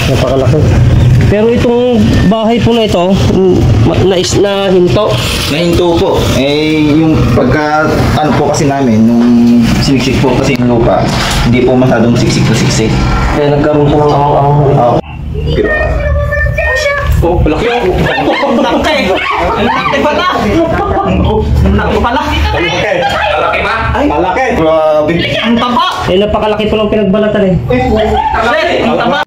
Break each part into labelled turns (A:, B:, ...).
A: Napakalaki. Pero itong bahay po na ito, nahinto.
B: Nahinto po. Yung pagka, ano po kasi namin, nung siniksik po kasi yung lupa, hindi po masyadong siksik na siksik.
A: Kaya nagkaroon siya ng awang-awang.
B: Oh, malaki ako.
C: Laki! Ang laki pala! Ang laki pala!
B: Malaki ba?
C: Malaki!
B: Grabe.
C: Ang taba!
A: Napakalaki po ng pinagbalatan eh.
C: Ang taba!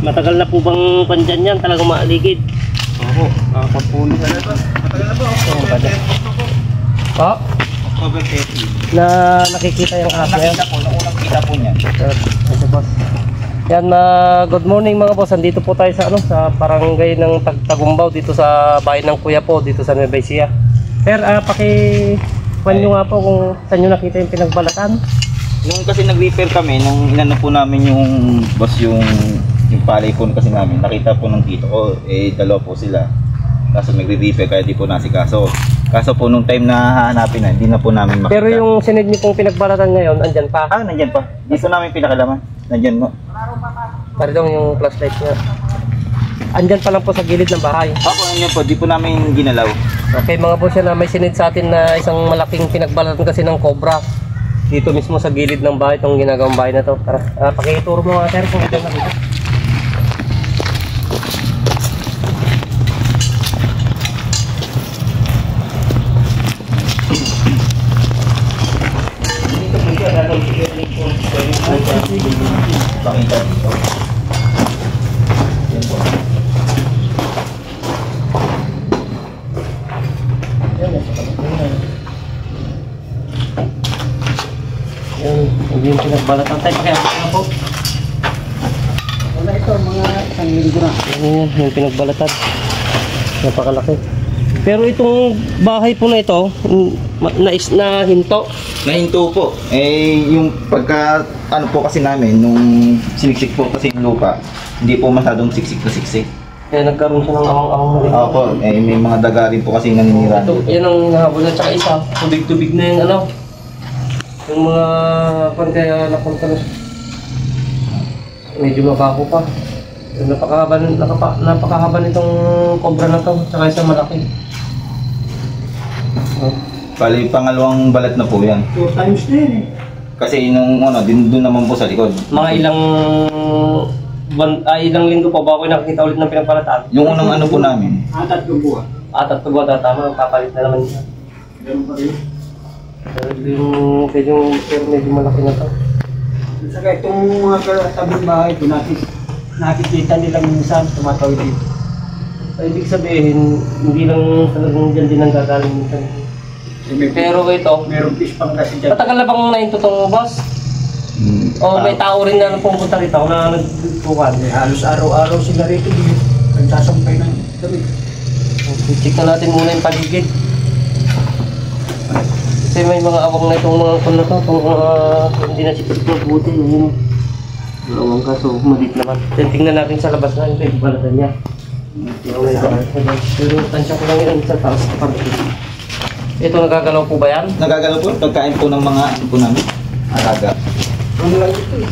A: Matagal na po bang pandyan yan? Talagang maaligid.
B: Oo, nakapagpulo na ito. Matagal na po.
A: Pa?
B: October 30.
A: Na nakikita yung aso yan.
B: Nakita po, naunang kita po niya.
A: Ito boss. Yan, good morning mga boss. Andito po tayo sa sa barangay ng Tagumbaw dito sa bayan ng Kuya po dito sa Nueva Ecija. Sir, paki-kwan nyo nga po kung saan nyo nakita yung pinagbalatan.
B: Nung kasi nag-repair kami, nung inano po namin yung boss yung palay po kasi namin, nakita po ng tito ko, dalawa po sila. Kaso nagre-repair kaya di po nasikaso. Kaso po nung time na hahanapin na, hindi na po namin makita.
A: Pero yung sinid nyo pong pinagbalatan ngayon, andyan pa?
B: Ah, nandyan pa. Dito namin pinakalaman. Nandyan mo.
A: Paridong yung flashlight nga. Andyan pa lang po sa gilid ng bahay.
B: Ako, nandyan po. Di po namin ginalaw.
A: Okay mga boss, yan na may sinid sa atin na isang malaking pinagbalatan kasi ng cobra. Dito mismo sa gilid ng bahay, itong ginagawang bahay na to. Tara, pakituro mo nga sir kung ito nakita.
B: Pakita dito. Yan po.
A: Yan, hindi yung pinagbalatan tayo. Pakiapit po.
C: Wala ito, mga isang linggo na.
A: Yan, yung pinagbalatan. Napakalaki. Pero itong bahay po na ito, nahinto.
B: Nahinto po. Yung pagka, ano po kasi namin, nung siniksik po kasi yung lupa, hindi po masyadong siksik na siksik.
A: Kaya nagkaroon siya ng awang-awang.
B: Opo, may mga daga rin po kasi naninira.
A: Ito, yan ang nahabol at saka isa. Tubig-tubig na yung yung mga kaya napunta na. Medyo mabaho pa. Napakahaba nitong cobra na to, saka isang malaki.
B: Bali, pangalawang balat na po yan.
C: 2 times na yun eh.
B: Kasi nung doon naman po sa likod.
A: Mga ilang linggo pa bago nakikita ulit ng pinagpalataan.
B: Yung unang ano po namin.
C: Atat yung buwan.
A: At pagwa tatama, papalit na naman siya.
C: Ganun pa rin.
A: Pero medyo malaki na to.
C: Saka itong mga tabing bahay ito, nakikita nila minsan tumatawid dito.
A: So, ibig sabihin, hindi lang talagang dyan din ang gagaling minsan. Pero ito,
C: Merong fish pang kasi dyan.
A: matagal na bang nahinto tong boss? O may tao rin na pumunta rito na nagtukan?
C: Halos araw-araw sila rito dito. Nagsasampay ng dami.
A: Check na natin muna yung paligid. Kasi may mga awang na itong mga kuno to, itong hindi na sipit ko buti. Yun. Awang ka, so malit naman. Then tingnan natin sa labas na yung pinagbalatan niya. Pero tansya ko lang yun sa taas. Ito nagagalaw po ba yan?
B: Nagagalaw po, pagkain po ng mga ano po namin. Alaga.
C: Ano lang ito eh.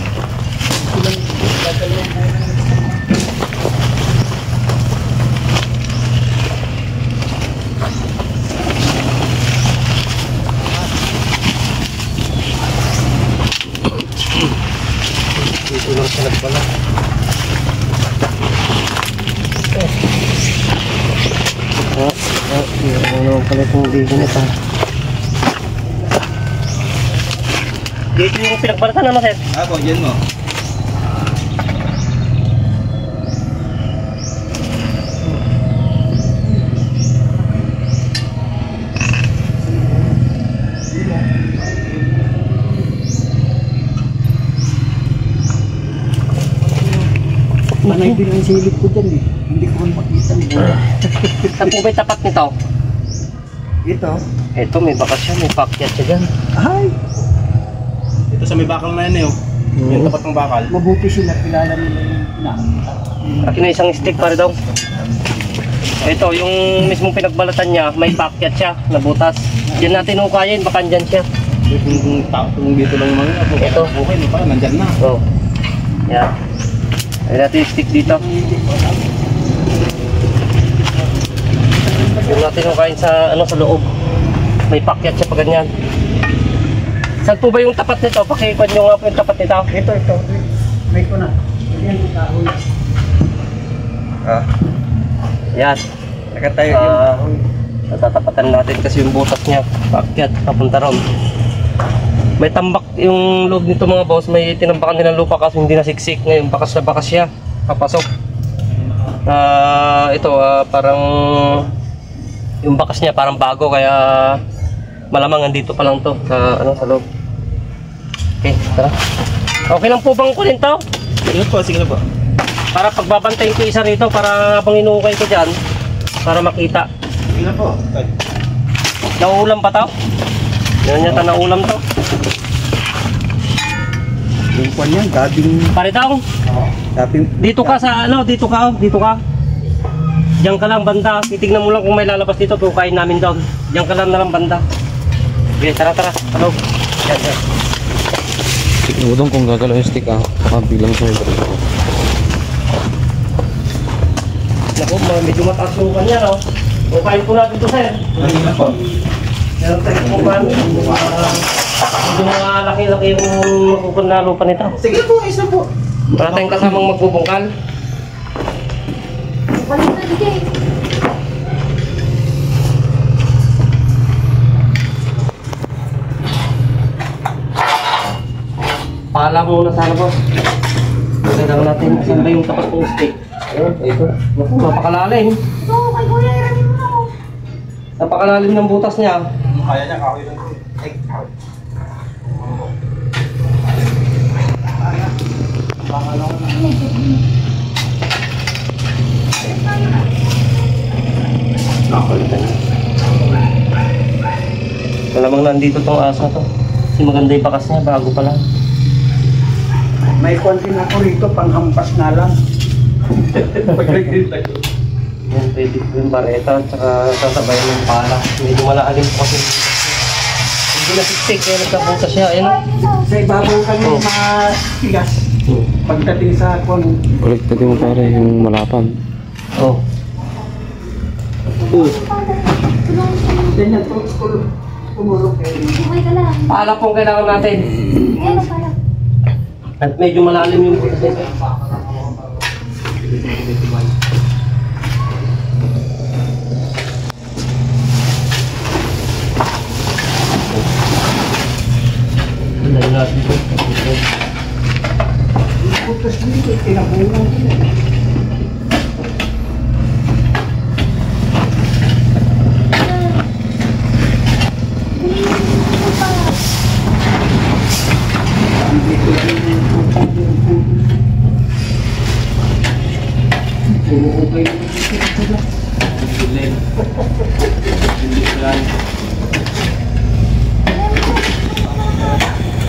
A: Dito lang sa nagbalat. Ano pala itong video nito? Dito yung pinagbalatan naman sir?
B: Ako, dyan mo.
C: Manay din ang silip ko dyan eh. Hindi ko man makita nito.
A: Saan po ba yung tapat nito?
C: Ito.
A: Ito may bakasyon, may pakyat siya dyan.
C: Ay!
D: Ito sa may bakal na yan eh. Yung tapat ng bakal.
C: Mabuti sila. Kilala nila yung pinakita.
A: Akin na isang stick para daw. Ito, yung mismong pinagbalatan niya, may packet siya, na butas. Diyan natin hukayin, baka andyan siya.
D: Kung dito lang naman ako.
A: Ito.
D: Okay, no, parang nandyan na.
A: Oh. Yan. Ayun natin yung stick dito. Yung natin hukayin sa, ano, sa loob. May packet siya pa ganyan. Saan po ba yung tapat nito? Pakikuan nyo nga po yung tapat nito.
C: Ito. May ko na. Yan yung kahoy.
B: Ah,
A: Yan.
B: nakatayo yung...
A: Natatapatan natin kasi yung butas niya. Packet, papunta ron. May tambak yung loob nito mga boss. May tinambakan nilang lupa kasi hindi nasiksik. Ngayon bakas na bakas siya. Papasok. Ito parang yung bakas niya parang bago kaya malamang andito pa lang to sa ano sa loob. Okay, tara. Okay lang po bang kunin to?
B: Sige na po.
A: Para pagbabantayin ko isa rito para habang inuukay ko dyan para makita.
B: Sige na po.
A: Nauulam pa to? Yan yata nauulam to.
C: Yung kwan yan, gabing...
A: Paritao.
C: Gabing...
A: Dito ka sa ano, dito ka. Diyan ka lang banda. Titignan mo lang kung may lalabas dito, tukain namin doon. Diyan ka lang na lang banda. Okay, tara. Hello. Yan.
D: Udong kung gagalaw yung stick bilang sa ito.
A: Naku, medyo mataas yung kanya, no? Tukain ko natin ito, sir.
B: Sige na po.
A: Meron tayo kung paano. Medyo malaki-laki yung makukun na lupa nito.
B: Sige po, isa po.
A: Wala tayong kasamang magbubungkal.
E: Balik na DJ.
A: Paalam muna sana, boss. Kailangan natin saan ba yung tapat ng stick. Ayun, ito. Naku, napakalalim.
E: Ito, kay Kuya, iranin mo na ako.
A: Napakalalim ng butas niya.
B: Kaya niya, kahoy lang po.
A: Nakalitan niya. Malamang nandito tong asa to. Kasi maganda yung bakas niya, bago pa lang.
C: May kwan din ako rito, panghampas na lang.
A: Yan, pwede ko yung bareta at saka sasabayan ng pala. Medyo malaalim po kasi. Hindi na stick, kaya nagkabutas siya. Ayun.
C: Sa ibabaw kami matigas. Pagdating sa kwan,
D: Balik natin mo pare yung malapan.
A: Oh.
C: ganyan, tumulog kayo.
E: Okay ka lang.
A: Pala pong kailangan natin.
E: Ayun, pala.
A: At medyo malalim yung butas nito. Dahil natin ito.
C: Putas dito, tinabungan sila. Dito lang yung puro okay na sila.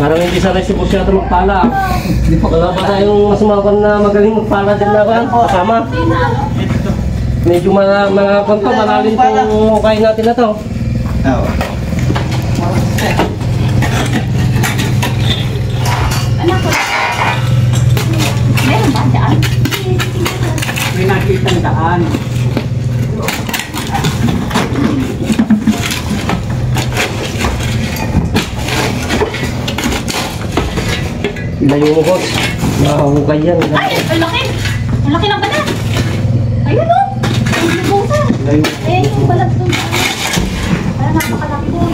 A: Parang hindi sanay si Boss yata magpala. Wala pa tayong mas na magaling magpala dyan na ba? Kasama. Medyo mga konto, malalim itong hukay natin na to.
B: Oo.
E: Anak ko. Meron ba dyan?
C: May nakitang daan.
A: Ilayo mo, Boss. Makahukay yan.
E: Ay, ang laki. Ang laki ng balat. Ayun o. Ang lubusa.
A: Ilayo.
E: Ayan yung balat doon. Parang napakalaki doon.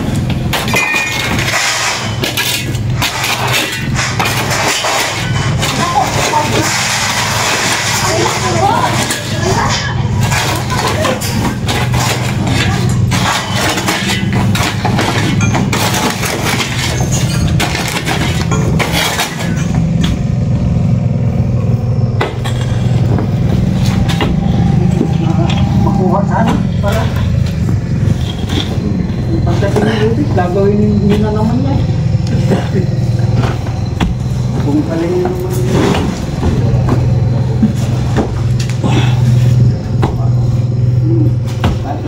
E: Ay, ako.
C: Makuha sana para yung pagdating ng lubid, gagawin nyo na naman yan. Kung kaling naman yun.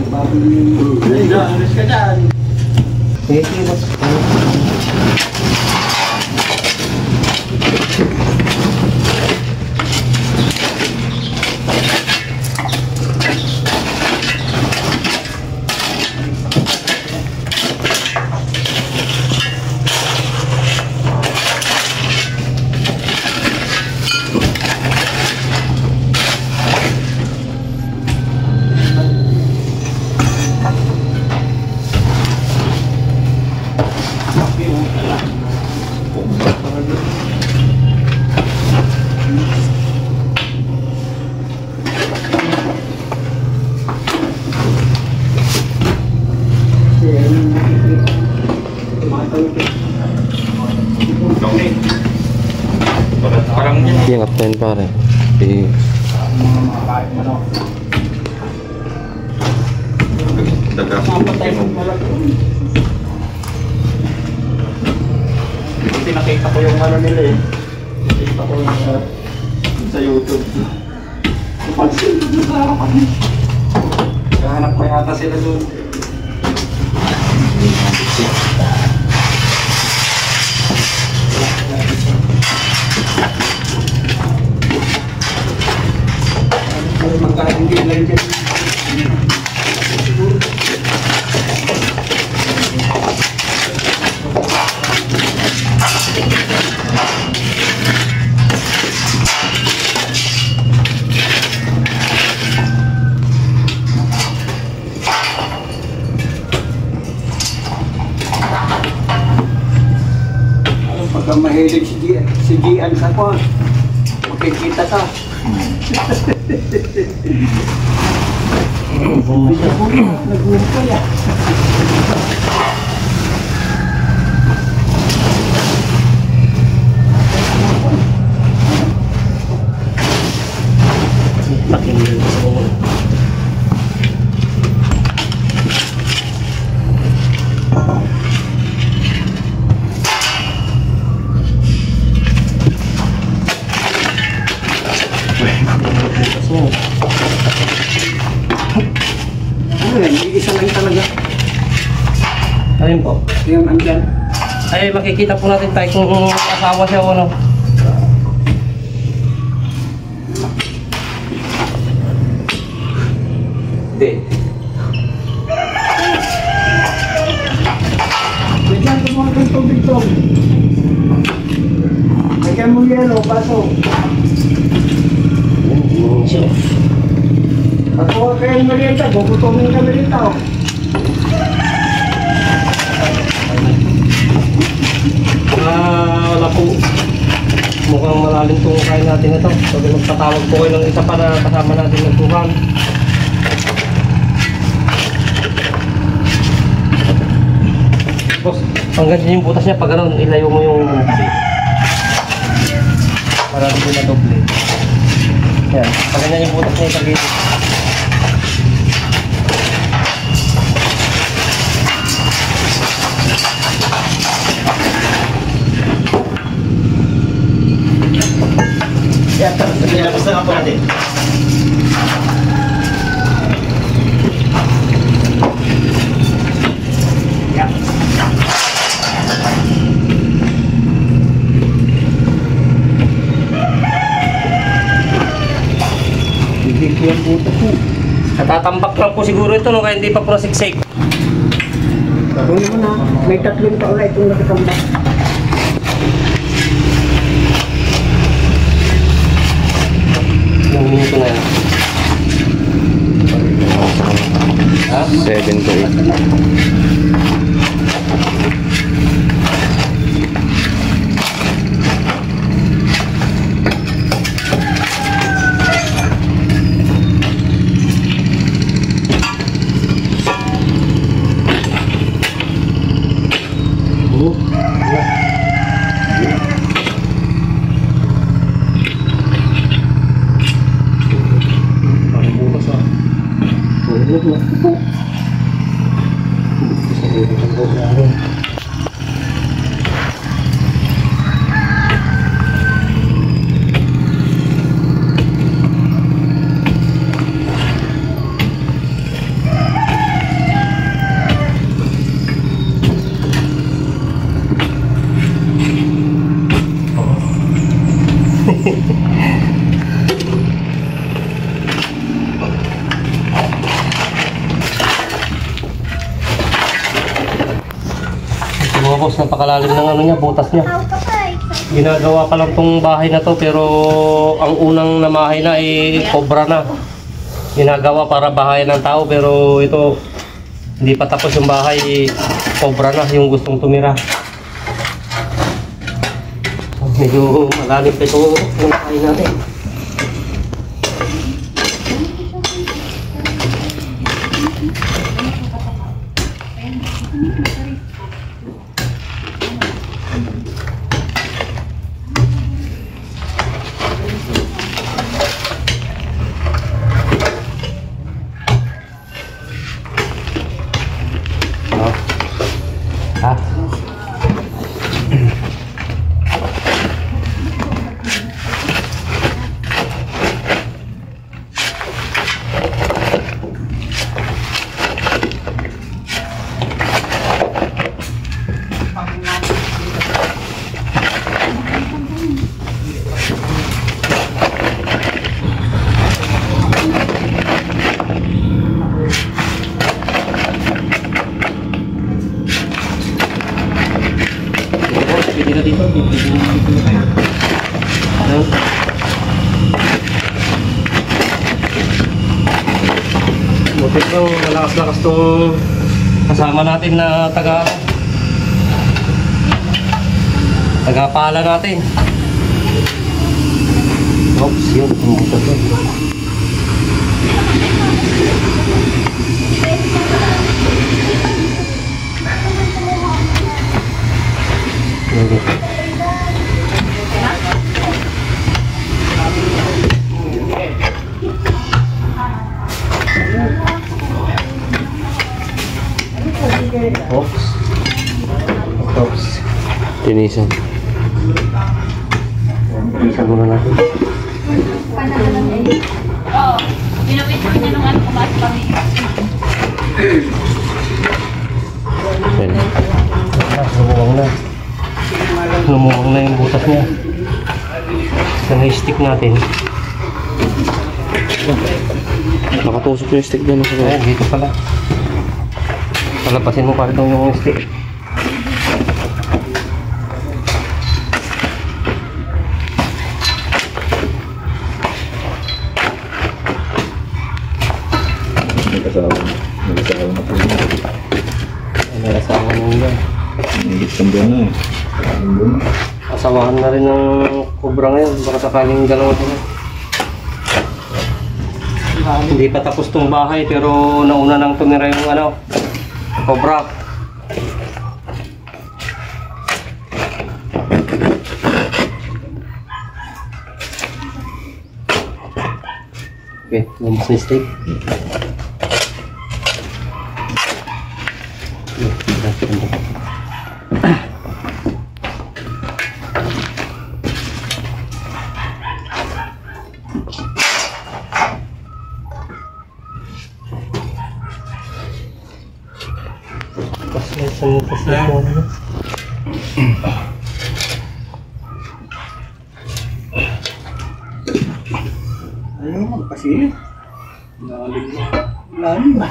C: bago yung... Alis ka dyan.
A: Sige, sige, boss.
B: Okay. Parang yan.
A: Ingat tayo pare. Eh,
C: Mamatay mo pala.
B: Kasi nakita ko yung ano nila eh. Nakita ko yung sa YouTube. Pansin mo sa harapan. Kahanap pa yata sila doon.
C: Magkakaroon din lang dyan. Pagka mahilig si Gian sa ko, makikita ka. Nag-umpay ah.
A: pakinggan sa mga.
C: Ano yan? Isa lang talaga.
A: Ayun po.
C: Yung andyan.
A: Ay, makikita po natin tayo kung asawa siya o ano.
B: Hindi.
C: Bigyan ko mga kang tubig-tog. Bigyan mo yelo, baso.
A: Siya.
C: Ako kayong merienda, gugutomin ka merienda.
A: Wala po. Mukhang malalim itong kain natin ito. Sabi magpatawag po kayo ng isa pa na kasama natin ng tuhan. Boss, hanggang dyan yung butas niya. Pag ganun, ilayo mo yung para hindi na doble. Yan, pag ganyan yung butas niya itagilid.
B: Kaya tapos na po natin.
C: Hindi ko yung buto ko.
A: Natatambak lang po siguro ito no, kaya hindi pa po nasiksik.
C: Ako naman ha, may 3 taon na itong nakatambak.
A: Yung minuto na yan. Ha?
F: 7 to 8.
A: boss, napakalalim ng ano niya, butas niya. Ginagawa pa lang tong bahay na to, pero ang unang namahay na ay cobra na. Ginagawa para bahayan ng tao, pero ito hindi pa tapos yung bahay, cobra na yung gustong tumira. Medyo malalim pa ito yung bahay natin. Buti lang, malakas-lakas tong kasama natin na taga-pala natin. Oops, yun, tumutot yun. Oops. Oops.
F: Tinisan.
A: Tinisan muna natin.
E: Oo. Pinapit ko niya nung ano kumakas kami.
F: Yan.
A: Lumuwang na. Lumuwang na yung butas niya. Sa stick natin.
F: Nakatusok yung stick doon.
A: Ayan, dito pala. Palapasin mo pa rin yung stick.
B: May kasama na po yun.
A: May asawa mo yan.
B: Nagigit kang doon na eh.
A: Asawahan na rin ng cobra ngayon. Baka sakaling dalawa ito. Hindi pa tapos tong bahay pero nauna nang tumira yung ano, cobra. Okay, lumabas na stick.
C: Ayaw mo kasi. Lalim ba?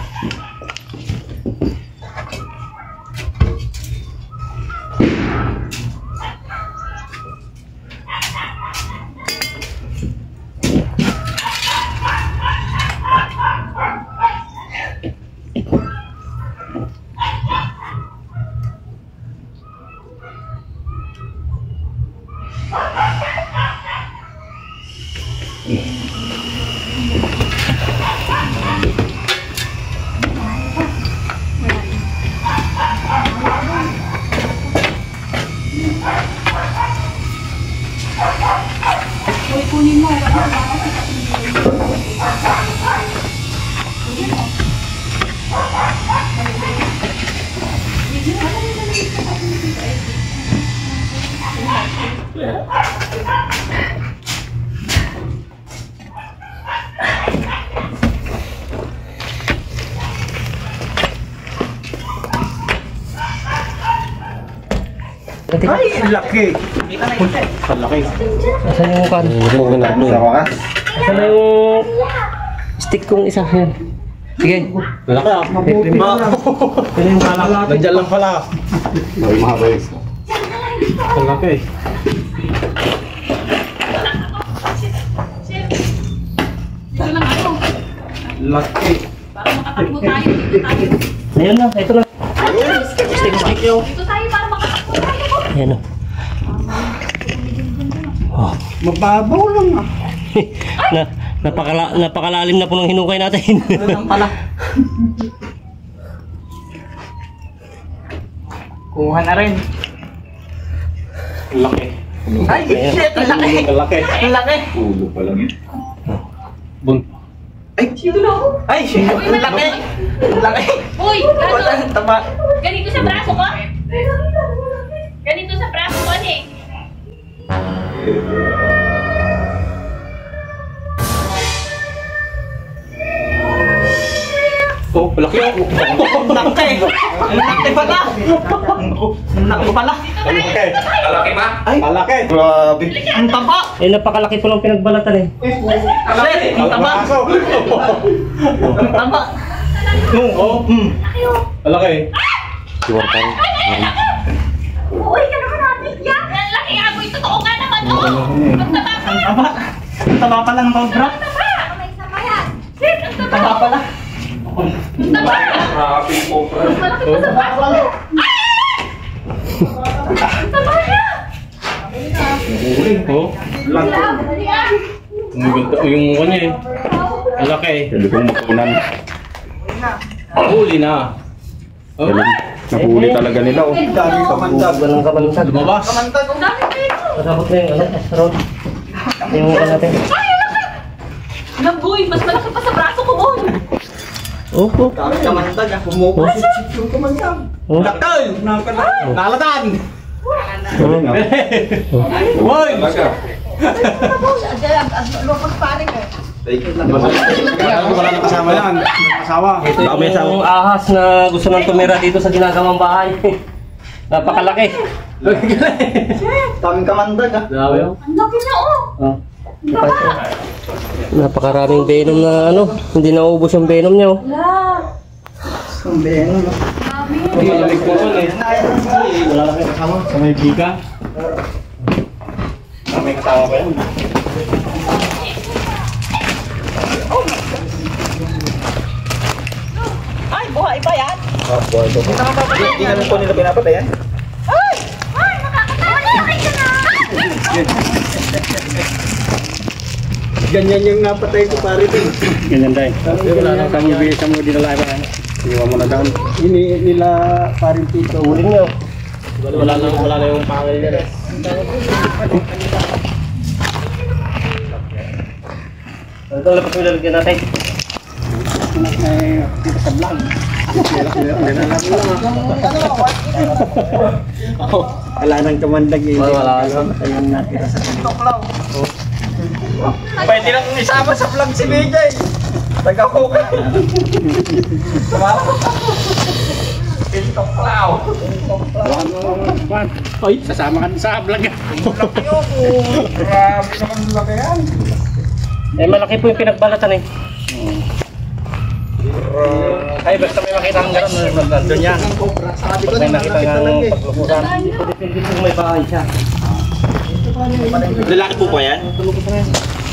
C: Ay, laki! Laki.
A: Asan yung kan?
B: Sa wakas?
A: Asan na yung stick kong isa yan? Sige.
D: Laki ah.
C: Mabuti na lang.
A: Piling pala.
D: Nandiyan lang pala. Ang laki.
E: Ito lang ako.
D: Laki.
E: Para makatakbo tayo. Dito tayo.
A: Ayun na, ito na.
E: Stick yo. Dito tayo para makatakbo tayo.
A: Ayan na. Oh.
C: Mababaw lang ah.
A: Napakalalim na po ng hinukay natin.
C: Ano lang pala? Kuha na rin.
D: Laki.
C: Ay, shit! Ang laki!
D: Ang laki.
C: Ang laki!
B: Ulo pa lang yun.
D: Bun.
C: Ay, dito na ako! Ay, shit! Ang laki! Ang laki!
E: Uy,
C: Wala,
E: ano?
C: tama.
E: Ganito sa braso ko? Ganito sa braso ko, eh.
D: Oh, laki oh.
C: Ang laki! Ang laki pala! Ang laki pala!
D: Ang laki.
B: Alaki ba?
C: Ay,
D: Ang laki.
B: Grabe.
C: ang taba!
A: Eh, napakalaki po ng pinagbalatan eh.
C: Shit! Ang taba!
D: Aso.
C: Ang taba!
D: Oh. Ang laki.
F: Siwar pa rin.
E: Uy, ka naman natin yan. Ang laki nga mo. Totoo nga naman, oh. Ang taba pa.
C: Ang taba! Ang taba pala ng sobra!
E: Ang taba. May sama yan. Shit, ang
C: Ang
E: taba.
C: taba pala!
E: Ang taba.
B: Grabe po.
E: Mas malaki pa sa braso ko. Ang taba niya.
D: Oh.
E: Dali ah.
D: Ang ganda. Yung kanya eh. Ang laki.
B: Hindi kong makunan.
D: Huli na. Oh.
B: Napuli talaga nila oh.
C: Ang dami kamandag!
A: Walang kamantan.
D: Lumabas.
C: Kamandag!
E: Ang dami dito.
A: Kasabot na yung rod. Yung ano natin.
E: Nanggoy, mas malaki pa sa braso ko, boy.
A: Oh, oh.
C: Dami kamandag ah! Pumupusit yung kamandag!
A: Oh.
C: Lakal! Nakalatan!
D: Nalatan.
A: Oh.
D: Woy.
C: Wala na kasama yan. Kasawa.
A: Ito yung ahas na gusto nang tumira dito sa ginagawang bahay. Napakalaki.
C: Daming kamandag ah.
D: Grabe oh.
E: Ang laki na, oh.
A: Oh. Napakaraming venom na ano, hindi naubos yung venom niya oh.
E: Wala.
C: Ang benon.
E: Dami.
D: Hindi lamig ko eh. Wala na kayo kasama. Sa may bika. May kasama ba yan?
C: Ay, buhay pa yan?
B: Hindi namin po nila pinapatayan.
E: Ay, nakakatawa na. Ay, ka na.
C: Ganyan yung napatay ko pare din.
D: Ganyan dahil. Wala nang kamubili sa mga dinala ba yan? Iwan mo na down.
C: Nila parin tito.
A: Uling niyo.
D: Wala na yung pangal nila.
A: Ito lang po lalagyan natin.
C: Dito sa vlog. Wala nang kamandag eh.
A: Wala na.
C: Ayun natin sa TikTok. Pwede lang isama sa vlog si BJ. Taga-hook. TikTok Lao.
D: Ay, sasama ka sa vlog.
C: Grabe naman laki yan.
A: Eh malaki po yung pinagbalatan eh. Ay basta may makita kang gano'n, nandun yan.
C: Sabi ko
A: May
C: naman
A: nakita
C: laki
A: nga
C: talaga
A: ng
C: eh.
A: paglukusan. Depende kung may bahay siya.
B: Lalaki po pa yan?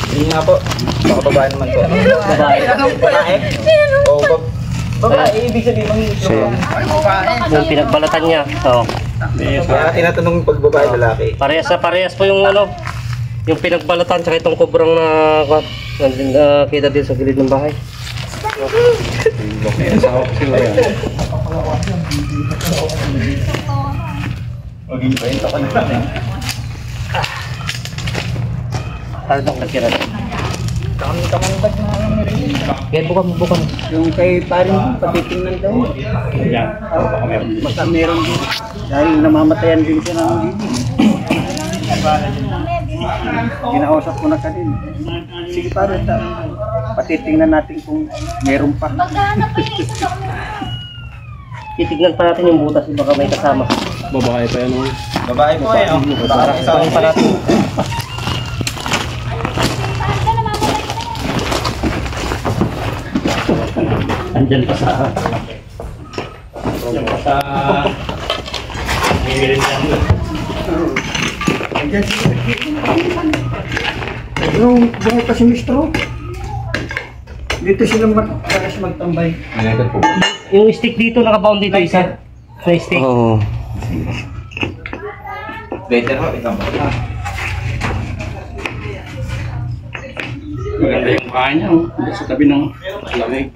B: Hindi nga po. Baka babae naman po.
A: Babae.
B: Babae? Oo,
C: Babae, ibig sabihin mang
A: Yung pinagbalatan niya. Oo.
B: kaya tinatanong pag babae lalaki.
A: Parehas po yung ano, yung pinagbalatan tsaka itong kubrang na kita din sa gilid ng bahay.
B: Maging kwento ka na lang eh.
A: Tardong nagkira.
C: daming kamandag na rin.
A: Kaya bukan.
C: Yung kay parin patitingnan daw.
D: Yan.
C: Basta meron din. Dahil namamatayan din siya ng giging. Ginausap ko na kanina. Sige pare, patitingnan natin kung meron pa.
E: Maghanap pa yung isa sa
A: Titignan pa natin yung butas, baka may kasama.
D: Babae pa yan oh.
B: Babae po eh. Oh. Baka isa
A: Isang pa natin. Andyan pa sa... Andyan pa sa...
C: Yung buhay pa si Mistro. Dito sila magtambay.
A: Yung stick dito, nakabound dito isa. Na stick.
F: Oo.
B: Better ho, ikaw ba?
D: Maganda yung mukha niya, oh. Sa tabi ng lamig.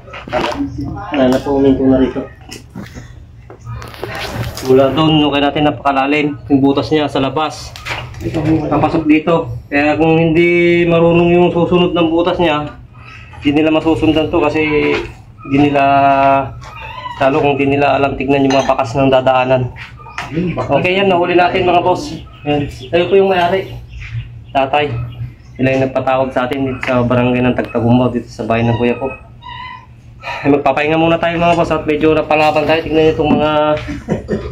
A: Napumin ko na rito. Mula doon, okay natin napakalalim. Yung butas niya sa labas. Papasok dito. Kaya kung hindi marunong yung susunod ng butas niya, hindi nila masusundan to kasi hindi nila, lalo kung hindi nila alam tignan yung mga bakas ng dadaanan. Okay yan, nahuli natin mga boss. Yan. Tayo po yung may-ari. Tatay. Sila yung nagpatawag sa atin dito sa barangay ng Tagtagumbaw, dito sa bahay ng kuya ko. Magpapahinga muna tayo mga boss at medyo napalaban tayo. Tingnan nyo itong mga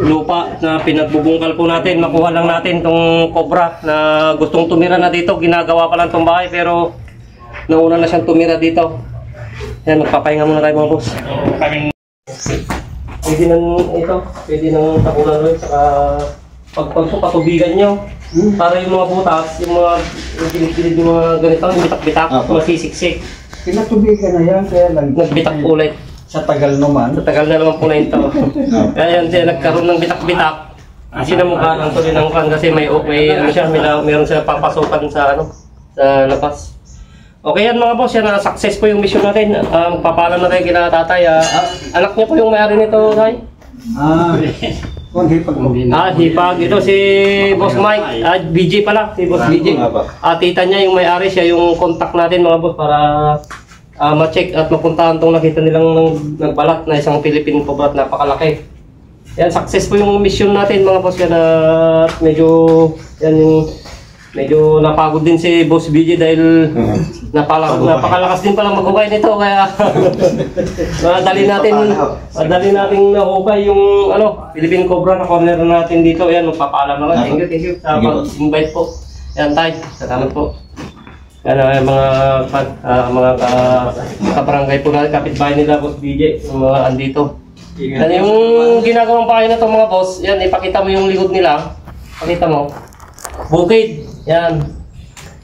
A: lupa na pinagbubungkal po natin. Makuha lang natin itong cobra na gustong tumira na dito. Ginagawa pa lang itong bahay pero nauna na siyang tumira dito. Yan, magpapahinga muna tayo mga boss. Pwede nang ito, pwede nang takulan rin saka pagpatubigan nyo. Para yung mga butas, yung mga gilid-gilid yung mga ganito, yung bitak-bitak, masisiksik.
C: Pinatubigan na yan, kaya lang.
A: Nagbitak ulit.
C: Sa tagal naman.
A: Sa tagal na naman po na ito. Kaya yan siya nagkaroon ng bitak-bitak. Sinamukha lang tuloy ng kan kasi may ano siya, meron siya papasukan sa ano, sa labas. Okay yan mga boss, yan success po yung mission natin. Magpapaalam na tayo kina tatay. Anak niya po yung may-ari nito, Tay.
C: Kung hipag mo.
A: Hipag. Ito si Boss Mike. BJ pala, si Boss BJ. Tita niya yung may-ari, siya yung contact natin mga boss para ma-check at mapuntahan tong nakita nilang nagbalat na isang Philippine cobra at napakalaki. Yan, success po yung mission natin mga boss. Yan medyo yan yung medyo napagod din si Boss BJ dahil napakalakas din palang maghukay nito kaya madali natin nahukay yung ano, Philippine Cobra na corner natin dito. Yan, magpapaalam naman. Thank you sa pag-invite po. Yan tay, salamat po. Yan mga kabarangay po natin, kapitbahay nila Boss BJ, yung mga andito. Yan yung ginagawang bahay na to mga boss. Yan, ipakita mo yung likod nila. Pakita mo. Bukid. Yan.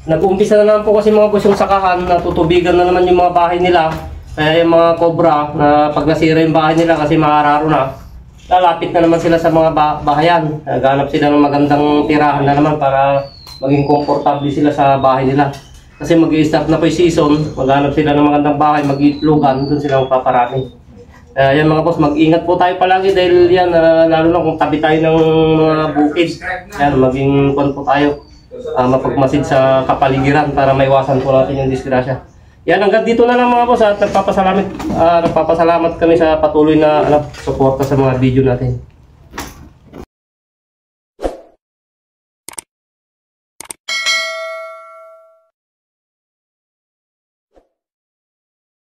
A: Nag-uumpisa na naman po kasi mga boss yung sakahan, natutubigan na naman yung mga bahay nila. Kaya yung mga cobra na pag nasira yung bahay nila kasi maararo na, lalapit na naman sila sa mga bahayan. Naghanap sila ng magandang tirahan na naman para maging komportable sila sa bahay nila. Kasi mag-i-start na po yung season, maghanap sila ng magandang bahay, mag-iitlogan, doon sila magpaparami. Yan mga boss, mag-ingat po tayo palagi dahil yan, lalo na kung tabi tayo ng mga bukid. Yan, maging po tayo. Mapagmasid sa kapaligiran para maiwasan po natin yung disgrasya. Yan, hanggang dito na lang mga boss at nagpapasalamat kami sa patuloy na suporta sa mga video natin.